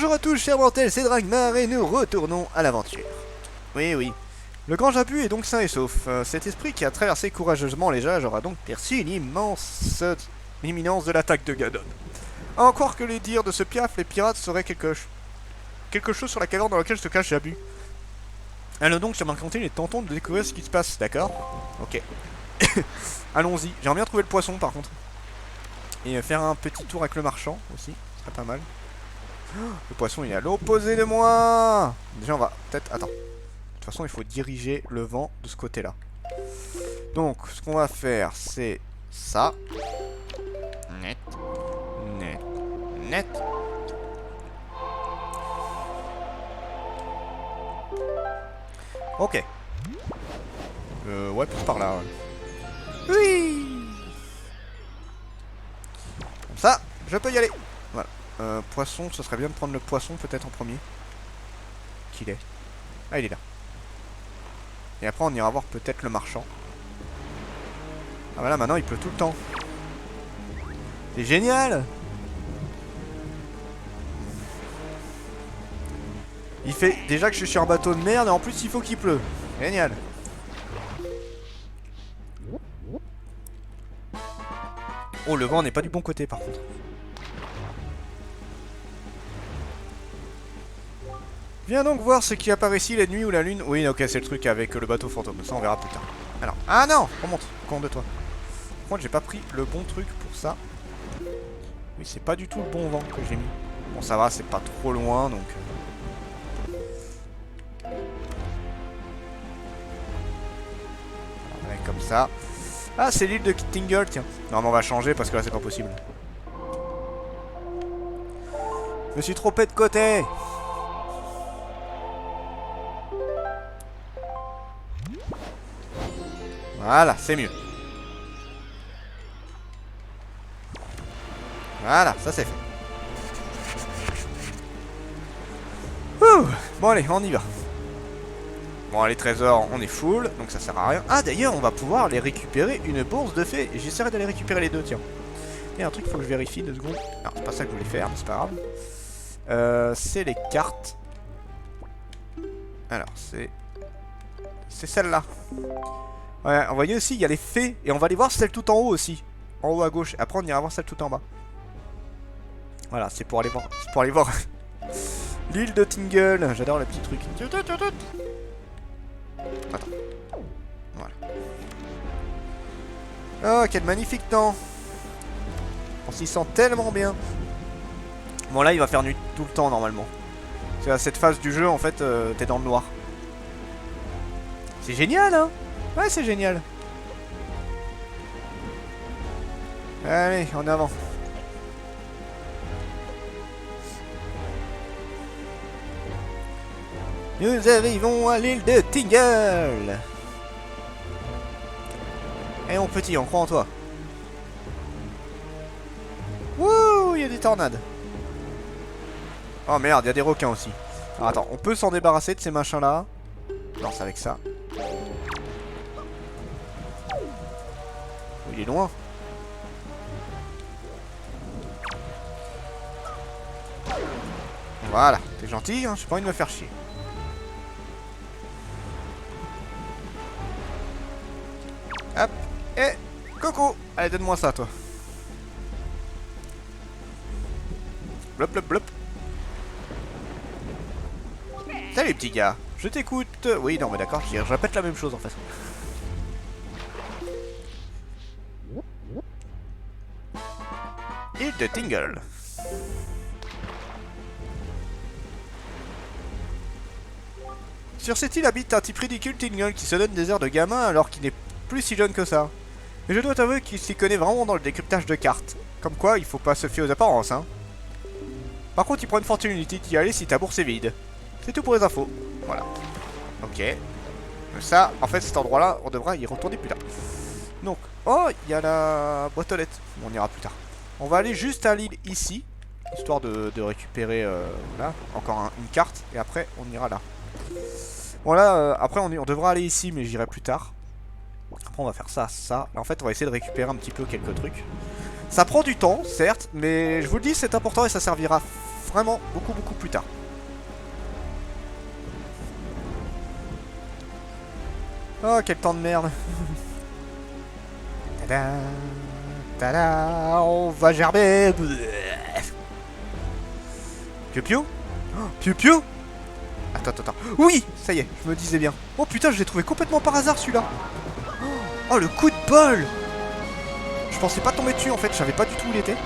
Bonjour à tous, chers mortels, c'est Dragmar et nous retournons à l'aventure. Oui, oui. Le grand Jabu est donc sain et sauf. Cet esprit qui a traversé courageusement les âges aura donc perçu l'imminence de l'attaque de Gadon. À en croire que les dires de ce piaf, les pirates seraient quelque chose sur la caverne dans laquelle se cache Jabu. Allons donc sur ma cantine et tentons de découvrir ce qui se passe, d'accord? Ok. Allons-y. J'aimerais bien trouver le poisson par contre. Et faire un petit tour avec le marchand aussi, ce serait pas mal. Le poisson il est à l'opposé de moi. Déjà on va peut-être... Attends. De toute façon il faut diriger le vent de ce côté là. Donc ce qu'on va faire c'est ça. Net. Net. Net. Ok. Ouais, plus par là. Oui. Comme ça, je peux y aller. Voilà. Poisson, ce serait bien de prendre le poisson peut-être en premier. Qu'il est. Ah, il est là. Et après, on ira voir peut-être le marchand. Ah, bah là, maintenant, il pleut tout le temps. C'est génial. Il fait déjà que je suis sur un bateau de merde et en plus, il faut qu'il pleut. Génial. Oh, le vent n'est pas du bon côté par contre. Viens donc voir ce qui apparaît ici la nuit ou la lune. Oui, ok, c'est le truc avec le bateau fantôme. Ça, on verra plus tard. Alors, ah non, remonte, con de toi. Par contre, j'ai pas pris le bon truc pour ça. Oui, c'est pas du tout le bon vent que j'ai mis. Bon, ça va, c'est pas trop loin, donc... Ouais, comme ça. Ah, c'est l'île de Tingle, tiens. Non, mais on va changer parce que là, c'est pas possible. Je me suis trompé de côté. Voilà, c'est mieux. Voilà, ça c'est fait. Ouh, bon allez, on y va. Bon, les trésors, on est full, donc ça sert à rien. Ah, d'ailleurs, on va pouvoir les récupérer une bourse de fées. Et j'essaierai d'aller récupérer les deux, tiens. Il y a un truc, il faut que je vérifie 2 secondes. Non, c'est pas ça que je voulais faire, mais c'est pas grave. C'est les cartes. Alors, c'est celle-là. Ouais, vous voyez aussi, il y a les fées. Et on va aller voir celle tout en haut aussi. En haut à gauche. Après, on ira voir celle tout en bas. Voilà, c'est pour aller voir. C'est pour aller voir. L'île de Tingle. J'adore les petits trucs. Attends. Voilà. Oh, quel magnifique temps. On s'y sent tellement bien. Bon, là, il va faire nuit tout le temps, normalement. C'est à cette phase du jeu, en fait, t'es dans le noir. C'est génial, hein? Ouais, c'est génial. Allez, en avant. Nous arrivons à l'île de Tingle. Eh mon petit, on croit en toi. Wouh, il y a des tornades. Oh merde, il y a des requins aussi. Alors, attends, on peut s'en débarrasser de ces machins là. Non, c'est avec ça. Oh, il est loin. Voilà, t'es gentil, hein, j'ai pas envie de me faire chier. Hop, et coucou. Allez, donne-moi ça, toi. Blop, blop, blop. Salut, petit gars. Je t'écoute. Oui, non, mais d'accord, je répète la même chose, en fait. Île de Tingle. Sur cette île habite un type ridicule Tingle qui se donne des airs de gamin alors qu'il n'est plus si jeune que ça. Mais je dois t'avouer qu'il s'y connaît vraiment dans le décryptage de cartes. Comme quoi, il faut pas se fier aux apparences, hein. Par contre, il prend une fortune inutile d'y aller si ta bourse est vide. C'est tout pour les infos. Voilà. Ok. Ça, en fait, cet endroit-là, on devra y retourner plus tard. Donc, oh, il y a la boîte aux lettres. On ira plus tard. On va aller juste à l'île ici, histoire de récupérer, là, encore une carte. Et après, on ira là. Bon là, après on devra aller ici, mais j'irai plus tard. Après on va faire ça, ça. Et en fait on va essayer de récupérer un petit peu quelques trucs. Ça prend du temps, certes, mais je vous le dis, c'est important et ça servira vraiment beaucoup plus tard. Oh, quel temps de merde. Tada, tada, on va gerber. Piu piu. Oh, piu piu. Attends. Oui, ça y est, je me disais bien. Oh putain, je l'ai trouvé complètement par hasard celui-là. Oh, le coup de bol. Je pensais pas tomber dessus en fait, je savais pas du tout où il était.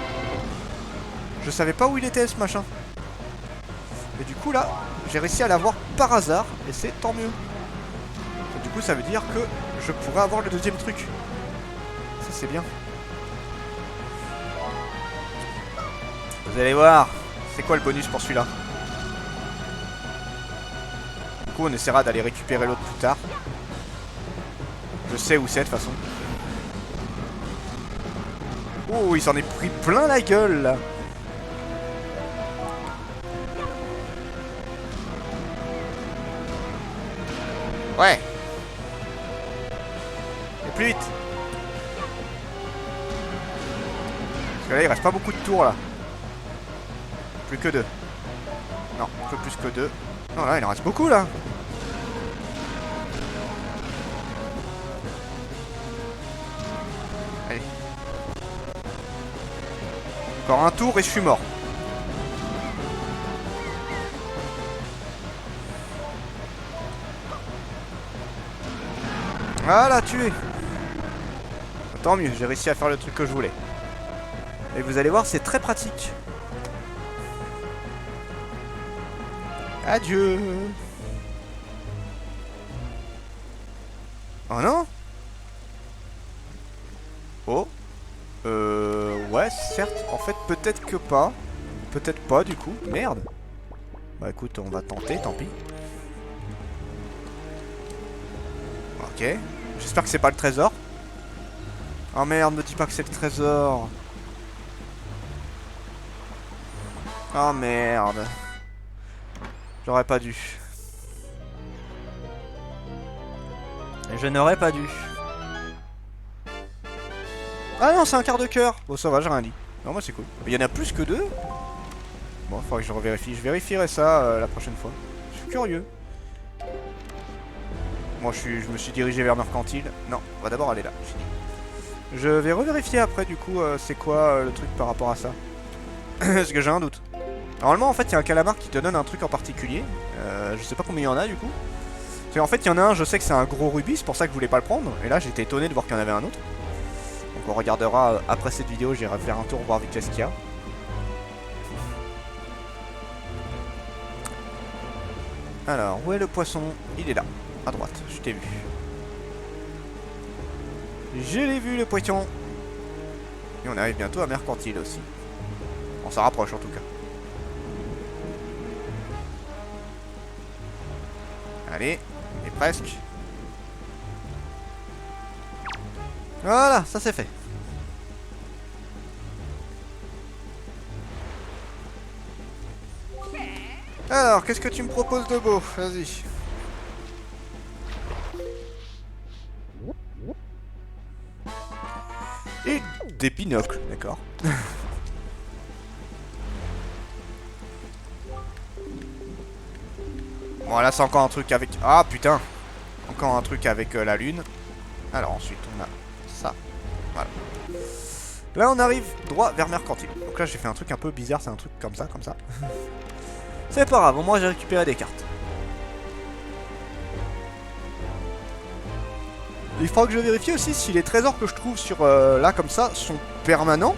Je savais pas où il était ce machin. Et du coup là, j'ai réussi à l'avoir par hasard et c'est tant mieux. Et du coup ça veut dire que je pourrais avoir le deuxième truc. Ça c'est bien. Vous allez voir, c'est quoi le bonus pour celui-là? Du coup on essaiera d'aller récupérer l'autre plus tard. Je sais où c'est de toute façon. Oh, il s'en est pris plein la gueule là. Ouais. Et plus vite. Parce que là il reste pas beaucoup de tours là. Plus que 2. Non, un peu plus que 2. Non là il en reste beaucoup là. Allez. Encore un tour et je suis mort. Voilà, tué. Tant mieux, j'ai réussi à faire le truc que je voulais. Et vous allez voir, c'est très pratique. Adieu. Oh non. Oh. Ouais, certes. En fait, peut-être que pas. Peut-être pas, du coup. Merde. Bah écoute, on va tenter, tant pis. Ok. J'espère que c'est pas le trésor. Oh merde, me dis pas que c'est le trésor. Oh merde. J'aurais pas dû. Je n'aurais pas dû. Ah non, c'est un quart de cœur. Bon, ça va, j'ai rien dit. Non, moi c'est cool. Mais il y en a plus que 2. Bon, il faudrait que je revérifie. Je vérifierai ça la prochaine fois. Je suis curieux. Moi, je me suis dirigé vers Mercantile. Non, on va d'abord aller là. Je vais revérifier après, du coup, c'est quoi le truc par rapport à ça. Parce que j'ai un doute. Normalement, en fait, il y a un calamar qui te donne un truc en particulier. Je sais pas combien il y en a, du coup. Parce qu'en fait, il y en a un, je sais que c'est un gros rubis, c'est pour ça que je voulais pas le prendre. Et là, j'étais étonné de voir qu'il y en avait un autre. Donc on regardera après cette vidéo, j'irai faire un tour voir vite fait ce qu'il y a. Alors, où est le poisson? Il est là, à droite, je t'ai vu. Je l'ai vu le poisson. Et on arrive bientôt à Mercantile aussi. On s'en rapproche en tout cas. Allez, et presque. Voilà, ça c'est fait. Alors, qu'est-ce que tu me proposes de beau? Vas-y. Et des binocles, d'accord. Bon, là c'est encore un truc avec... Ah putain. Encore un truc avec la lune. Alors ensuite on a ça. Voilà. Là on arrive droit vers Mercantile. Donc là j'ai fait un truc un peu bizarre, c'est un truc comme ça, comme ça. C'est pas grave, au moins j'ai récupéré des cartes. Il faudra que je vérifie aussi si les trésors que je trouve sur là comme ça sont permanents.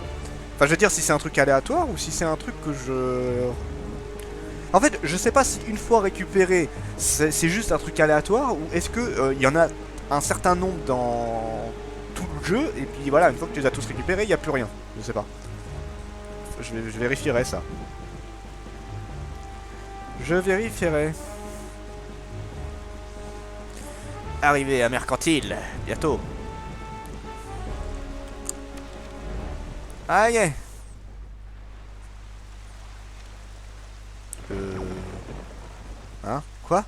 Enfin je veux dire si c'est un truc aléatoire ou si c'est un truc que je... En fait je sais pas si une fois récupéré c'est juste un truc aléatoire ou est-ce que il y en a un certain nombre dans tout le jeu et puis voilà une fois que tu les as tous récupérés il n'y a plus rien. Je sais pas. Je vérifierai ça. Je vérifierai. Arrivé à Mercantile, bientôt. Ah yeah. Hein? Quoi?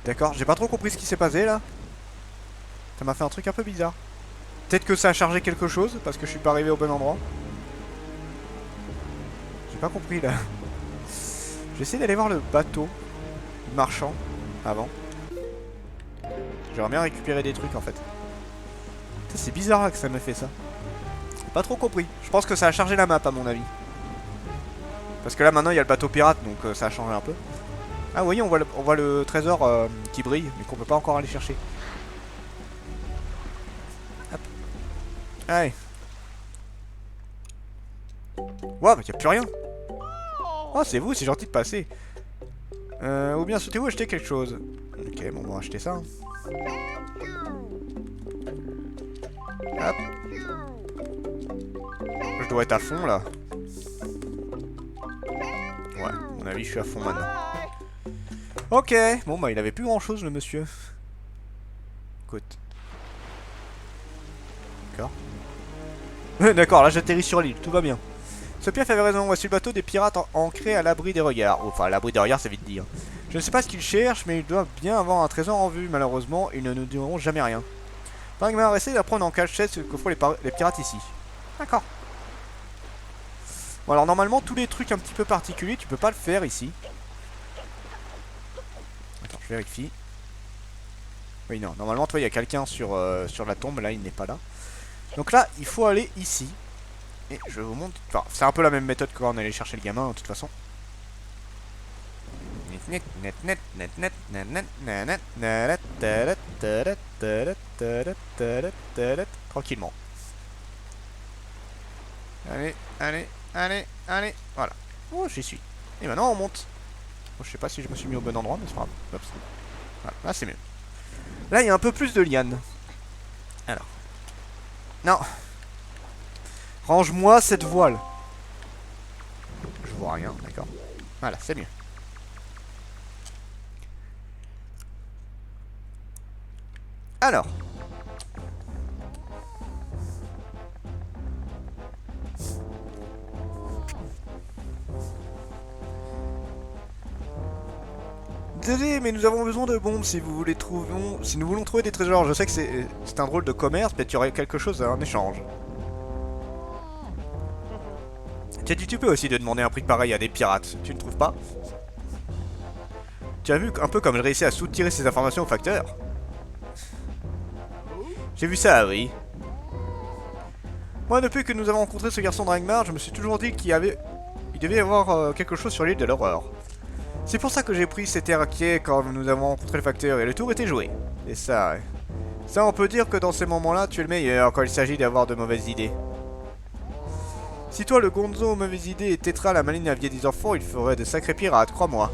D'accord, j'ai pas trop compris ce qui s'est passé là. Ça m'a fait un truc un peu bizarre. Peut-être que ça a chargé quelque chose parce que je suis pas arrivé au bon endroit. Pas compris là. Je vais essayer d'aller voir le bateau marchand avant. J'aimerais bien récupérer des trucs en fait. C'est bizarre là, que ça me fait ça. Pas trop compris. Je pense que ça a chargé la map à mon avis. Parce que là maintenant il y a le bateau pirate donc ça a changé un peu. Ah oui, on voit le trésor qui brille mais qu'on peut pas encore aller chercher. Hop. Allez. Ouah, mais y a plus rien. Oh, c'est vous, c'est gentil de passer. Ou bien souhaitez-vous acheter quelque chose? Ok, bon, on va acheter ça. Hein. Hop. Je dois être à fond là. Ouais, à mon avis, je suis à fond maintenant. Ok, bon, bah, il avait plus grand chose le monsieur. Écoute. D'accord. D'accord, là j'atterris sur l'île, tout va bien. Ce piaf avait raison, voici le bateau des pirates ancré à l'abri des regards. Enfin, à l'abri des regards, c'est vite dire. Je ne sais pas ce qu'ils cherchent, mais ils doivent bien avoir un trésor en vue. Malheureusement, ils ne nous diront jamais rien. Ragnar, essaye d'apprendre en cachette ce que font les pirates ici. D'accord. Bon, alors normalement, tous les trucs un petit peu particuliers, tu peux pas le faire ici. Attends, je vérifie. Oui, non, normalement, toi, il y a quelqu'un sur la tombe. Là, il n'est pas là. Donc là, il faut aller ici. Et je vous montre. Enfin, c'est un peu la même méthode que quand on allait chercher le gamin, de toute façon. Tranquillement. Allez, allez, allez, allez. Voilà. Oh, j'y suis. Et maintenant, on monte. Bon, je sais pas si je me suis mis au bon endroit, mais c'est pas grave. Voilà, là, c'est mieux. Là, il y a un peu plus de lianes. Alors. Non. Range-moi cette voile. Je vois rien, d'accord. Voilà, c'est mieux. Alors. Désolé, mais nous avons besoin de bombes si vous voulez si nous voulons trouver des trésors. Je sais que c'est un drôle de commerce, peut-être qu'il y aurait quelque chose en échange. Tiens, tu peux aussi de demander un prix pareil à des pirates, tu ne trouves pas? Tu as vu un peu comme je réussis à soutirer ces informations au facteur? J'ai vu ça, oui. Moi, depuis que nous avons rencontré ce garçon de Ragnar, je me suis toujours dit il devait y avoir quelque chose sur l'île de l'horreur. C'est pour ça que j'ai pris cet air inquiet quand nous avons rencontré le facteur et le tour était joué. Et ça, ça on peut dire que dans ces moments-là, tu es le meilleur quand il s'agit d'avoir de mauvaises idées. Si toi, le Gonzo aux mauvaises idées et Tetra, la maligne aviez des enfants, il ferait de sacrés pirates, crois-moi.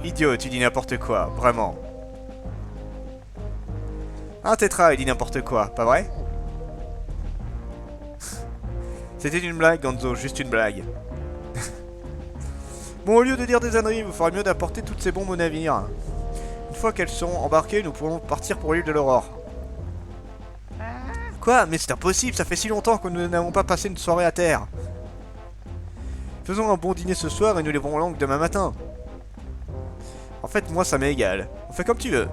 Idiot, tu dis n'importe quoi, vraiment. Un Tetra, il dit n'importe quoi, pas vrai? C'était une blague, Gonzo, juste une blague. Bon, au lieu de dire des âneries, vous ferez mieux d'apporter toutes ces bombes au navire. Une fois qu'elles seront embarquées, nous pourrons partir pour l'île de l'aurore. Quoi? Mais c'est impossible, ça fait si longtemps que nous n'avons pas passé une soirée à terre. Faisons un bon dîner ce soir et nous lèverons l'angle demain matin. En fait, moi ça m'est égal. On fait comme tu veux.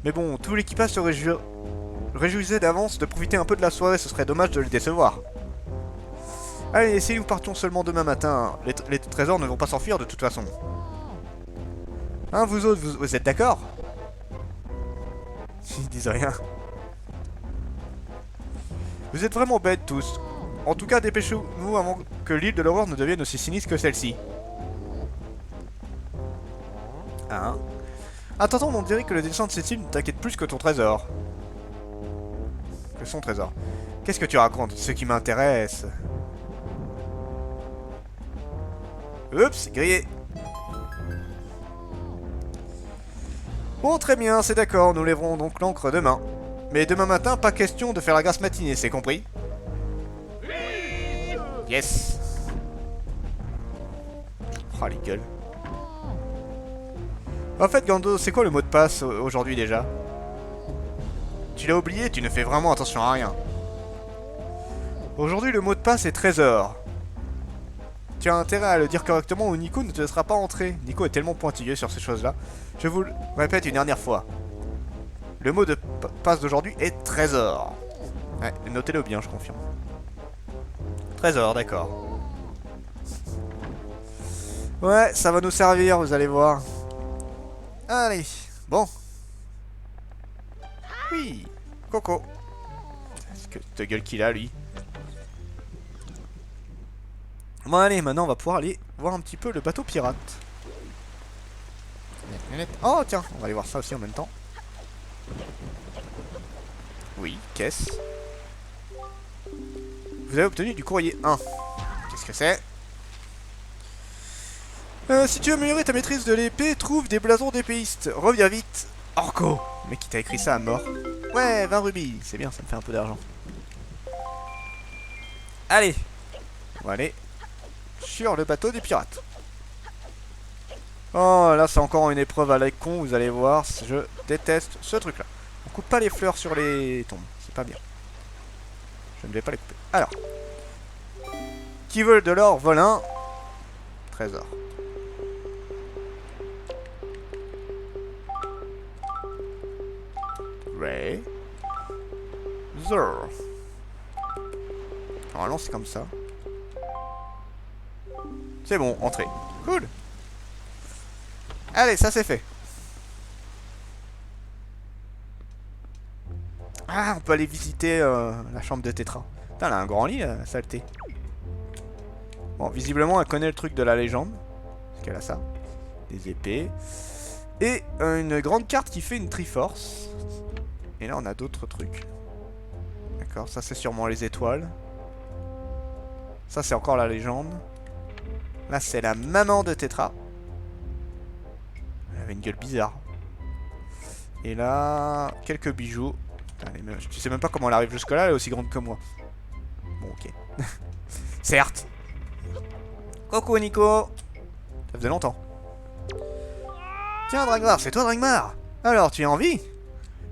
Mais bon, tout l'équipage se réjouissait d'avance de profiter un peu de la soirée, ce serait dommage de les décevoir. Allez, si nous partons seulement demain matin, les trésors ne vont pas s'enfuir de toute façon. Hein, vous autres, vous êtes d'accord? Ils disent rien. Vous êtes vraiment bêtes tous. En tout cas, dépêchez-vous avant que l'île de l'horreur ne devienne aussi sinistre que celle-ci. Hein? Attends, on dirait que le dessin de cette île ne t'inquiète plus que ton trésor. Que son trésor. Qu'est-ce que tu racontes? Ce qui m'intéresse. Oups, grillé. Bon, très bien, c'est d'accord, nous lèverons donc l'ancre demain. Mais demain matin, pas question de faire la grasse matinée, c'est compris? Yes. Oh, les gueules. En fait, Gando, c'est quoi le mot de passe aujourd'hui déjà? Tu l'as oublié, tu ne fais vraiment attention à rien. Aujourd'hui, le mot de passe est trésor. Tu as intérêt à le dire correctement ou Nico ne te laissera pas entrer. Nico est tellement pointilleux sur ces choses-là. Je vous le répète une dernière fois. Le mot de passe d'aujourd'hui est trésor. Ouais, notez-le bien, je confirme. Trésor, d'accord. Ouais, ça va nous servir, vous allez voir. Allez, bon. Oui, Coco. Qu'est-ce que de gueule qu'il a, lui. Bon, allez, maintenant on va pouvoir aller voir un petit peu le bateau pirate. Oh, tiens, on va aller voir ça aussi en même temps. Oui, caisse. Vous avez obtenu du courrier 1. Qu'est-ce que c'est? Si tu veux améliorer ta maîtrise de l'épée, trouve des blasons d'épéiste. Reviens vite. Orco. Le mec qui t'a écrit ça à mort. Ouais, 20 rubis. C'est bien, ça me fait un peu d'argent. Allez. On va aller sur le bateau des pirates. Oh, là c'est encore une épreuve à la con, vous allez voir. Je déteste ce truc-là. On coupe pas les fleurs sur les tombes. C'est pas bien. Je ne vais pas les couper. Alors. Qui veut de l'or, vole un. Trésor. Ray. Zer. Normalement c'est comme ça. C'est bon, entrée. Cool. Allez, ça c'est fait. Ah, on peut aller visiter la chambre de Tétra. Putain, elle a un grand lit, la saleté. Bon, visiblement, elle connaît le truc de la légende. Parce qu'elle a ça. Des épées. Et une grande carte qui fait une Triforce. Et là, on a d'autres trucs. D'accord, ça c'est sûrement les étoiles. Ça c'est encore la légende. Là, c'est la maman de Tétra. Elle avait une gueule bizarre. Et là, quelques bijoux. Putain, tu sais même pas comment elle arrive jusque là, elle est aussi grande que moi. Bon, ok. Certes. Coucou Nico. Ça faisait longtemps. Tiens Dragmar, c'est toi Dragmar. Alors, tu es en vie?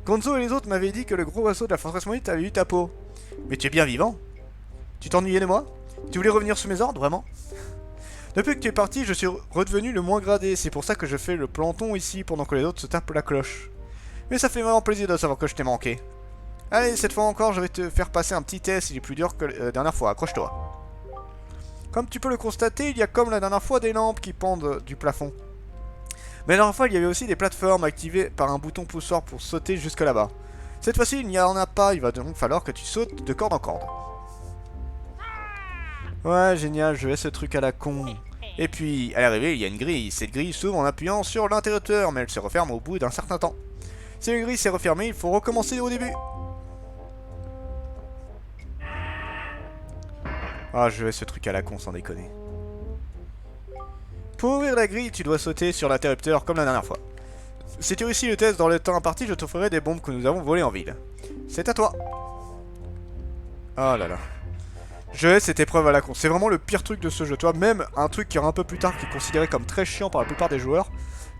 Gonzo et les autres m'avaient dit que le gros oiseau de la forteresse maudite avait eu ta peau. Mais tu es bien vivant. Tu t'ennuyais de moi? Tu voulais revenir sous mes ordres, vraiment? Depuis que tu es parti, je suis redevenu le moins gradé. C'est pour ça que je fais le planton ici pendant que les autres se tapent la cloche. Mais ça fait vraiment plaisir de savoir que je t'ai manqué. Allez, cette fois encore, je vais te faire passer un petit test. Il est plus dur que la dernière fois. Accroche-toi. Comme tu peux le constater, il y a comme la dernière fois des lampes qui pendent du plafond. Mais la dernière fois, il y avait aussi des plateformes activées par un bouton poussoir pour sauter jusque là-bas. Cette fois-ci, il n'y en a pas. Il va donc falloir que tu sautes de corde en corde. Ouais, génial, je vais ce truc à la con. Et puis, à l'arrivée, il y a une grille. Cette grille s'ouvre en appuyant sur l'interrupteur, mais elle se referme au bout d'un certain temps. Si la grille s'est refermée, il faut recommencer au début. Ah, je vais ce truc à la con, sans déconner. Pour ouvrir la grille, tu dois sauter sur l'interrupteur comme la dernière fois. Si tu réussis le test dans le temps imparti, je t'offrirai des bombes que nous avons volées en ville. C'est à toi. Oh là là. Je hais cette épreuve à la con. C'est vraiment le pire truc de ce jeu. Toi, même un truc qui ira un peu plus tard, qui est considéré comme très chiant par la plupart des joueurs.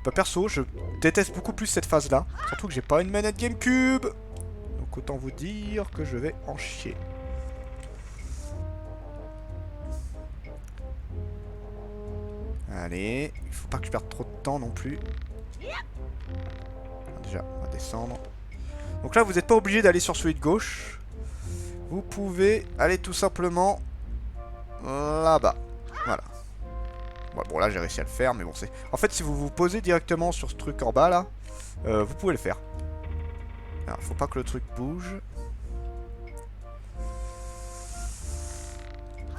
Bah, perso, je déteste beaucoup plus cette phase-là. Surtout que j'ai pas une manette GameCube. Donc autant vous dire que je vais en chier. Allez, il faut pas que je perde trop de temps non plus. Déjà, on va descendre. Donc là, vous n'êtes pas obligé d'aller sur celui de gauche. Vous pouvez aller tout simplement là-bas. Voilà. Ouais, bon, là, j'ai réussi à le faire, mais bon, c'est... En fait, si vous vous posez directement sur ce truc en bas, là, vous pouvez le faire. Alors, faut pas que le truc bouge.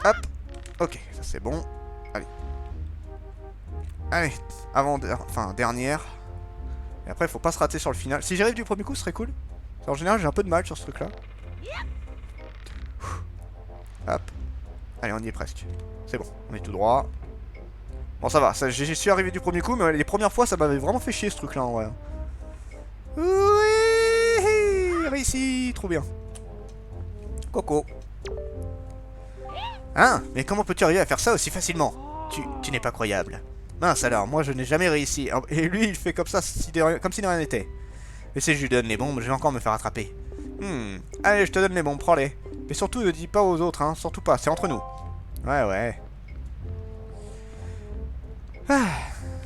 Hop. Ok, ça c'est bon. Allez. Allez, enfin, dernière. Et après, faut pas se rater sur le final. Si j'arrive du premier coup, ce serait cool. En général, j'ai un peu de mal sur ce truc-là. Hop. Allez, on y est presque. C'est bon, on est tout droit. Bon, ça va, j'y suis arrivé du premier coup, mais les premières fois, ça m'avait vraiment fait chier ce truc-là, en vrai. Oui, réussi, trop bien. Coco. Hein? Mais comment peux-tu arriver à faire ça aussi facilement? Tu n'es pas croyable. Mince alors, moi je n'ai jamais réussi. Et lui, il fait comme ça, comme si de rien n'était. Mais si je lui donne les bombes, je vais encore me faire attraper. Allez, je te donne les bombes, prends-les. Mais surtout, ne dis pas aux autres, hein, surtout pas, c'est entre nous. Ouais, ouais. Ah,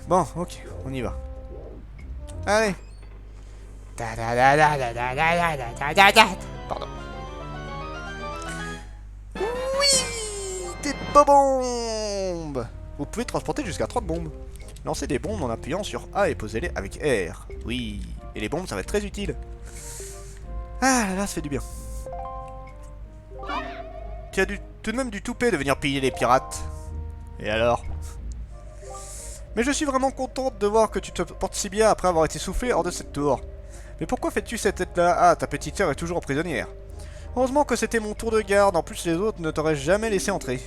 bon, ok, on y va. Allez. Pardon. Oui. Bombe. Vous pouvez transporter jusqu'à 30 bombes. Lancez des bombes en appuyant sur A et posez-les avec R. Oui, et les bombes ça va être très utile. Ah là là, ça fait du bien. Tu as tout de même du toupet de venir piller les pirates. Et alors? Mais je suis vraiment contente de voir que tu te portes si bien après avoir été soufflé hors de cette tour. Mais pourquoi fais-tu cette tête-là? Ah, ta petite sœur est toujours prisonnière. Heureusement que c'était mon tour de garde, en plus les autres ne t'auraient jamais laissé entrer.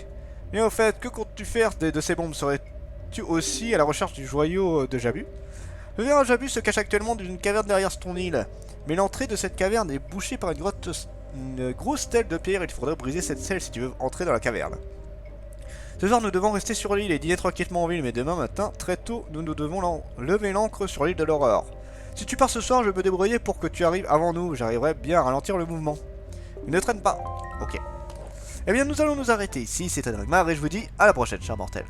Mais au fait, que comptes-tu faire de ces bombes? Serais-tu aussi à la recherche du joyau de Jabu? Le verre à Jabu se cache actuellement d'une caverne derrière ton île. Mais l'entrée de cette caverne est bouchée par une grosse stèle de pierre. Il te faudrait briser cette stèle si tu veux entrer dans la caverne. Ce soir, nous devons rester sur l'île et dîner tranquillement en ville, mais demain matin, très tôt, nous devons lever l'ancre sur l'île de l'Aurore. Si tu pars ce soir, je vais me débrouiller pour que tu arrives avant nous. J'arriverai bien à ralentir le mouvement. Ne traîne pas. Ok. Eh bien, nous allons nous arrêter ici. C'était Dragmar et je vous dis à la prochaine, chers mortels.